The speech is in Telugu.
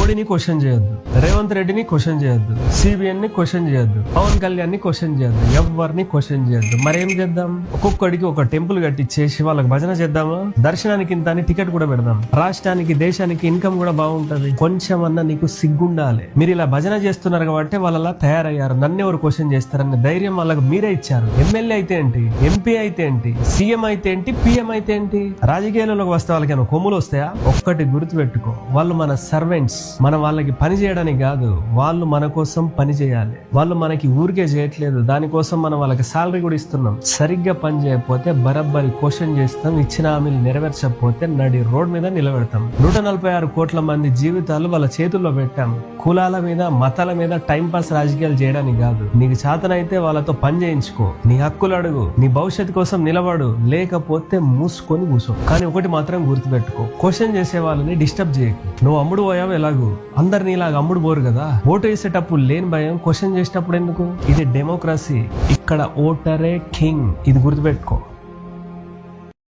మోడీని క్వశ్చన్ చేయొద్దు, రేవంత్ రెడ్డిని క్వశ్చన్ చేయొద్దు, సిబిఎన్ ని క్వశ్చన్ చేయొద్దు, పవన్ కళ్యాణ్ ని క్వశ్చన్ చేయొద్దు, ఎవరిని క్వశ్చన్ చేయొద్దు. మరేం చేద్దాం? ఒక్కొక్కడికి ఒక టెంపుల్ కట్టించేసి వాళ్ళకి భజన చేద్దామా? దర్శనానికి ఇంత అని టికెట్ కూడా పెడదాం. రాష్ట్రానికి దేశానికి ఇన్కమ్ కూడా బాగుంటది. కొంచెం అన్నా నీకు సిగ్గుండాలి. మీరు ఇలా భజన చేస్తున్నారు కాబట్టి వాళ్ళలా తయారయ్యారు. నన్నెవరు క్వశ్చన్ చేస్తారన్న ధైర్యం వాళ్ళకి మీరే ఇచ్చారు. ఎమ్మెల్యే అయితే ఏంటి, ఎంపీ అయితే ఏంటి, సీఎం అయితే ఏంటి, పిఎం అయితే ఏంటి? రాజకీయాల్లోకి వస్తే వాళ్ళకి కొమ్ములు వస్తాయా? ఒక్కటి గుర్తుపెట్టుకో, వాళ్ళు మన సర్వెంట్స్. మనం వాళ్ళకి పని చేయడానికి కాదు, వాళ్ళు మన కోసం పని చేయాలి. వాళ్ళు మనకి ఊరికే చేయట్లేదు, దానికోసం మనం వాళ్ళకి సాలరీ కూడా ఇస్తున్నాం. సరిగ్గా పని చేయకపోతే బరబ్బరి క్వశ్చన్ చేస్తాం. ఇచ్చిన హామీలు నెరవేర్చకపోతే నడి రోడ్ మీద నిలబెడతాం. 146 కోట్ల మంది జీవితాలు వాళ్ళ చేతుల్లో పెట్టాం. కులాల మీద, మతాల మీద టైం పాస్ రాజకీయాలు చేయడానికి కాదు. నీకు చేతనైతే వాళ్ళతో పని చేయించుకో, నీ హక్కులు అడుగు, నీ భవిష్యత్తు కోసం నిలబడు, లేకపోతే మూసుకొని కూర్చో. కానీ ఒకటి మాత్రం గుర్తుపెట్టుకో, క్వశ్చన్ చేసే వాళ్ళని డిస్టర్బ్ చేయకు. నువ్వు అమ్ముడు పోయావు ఎలాగూ, అందరినీ ఇలాగ అమ్ముడు పోరు కదా. ఓటు వేసేటప్పుడు లేని భయం, క్వశ్చన్ చేసేటప్పుడు ఎందుకు? ఇది డెమోక్రసీ. ఇక్కడ ఓటరే కింగ్. ఇది గుర్తుపెట్టుకో.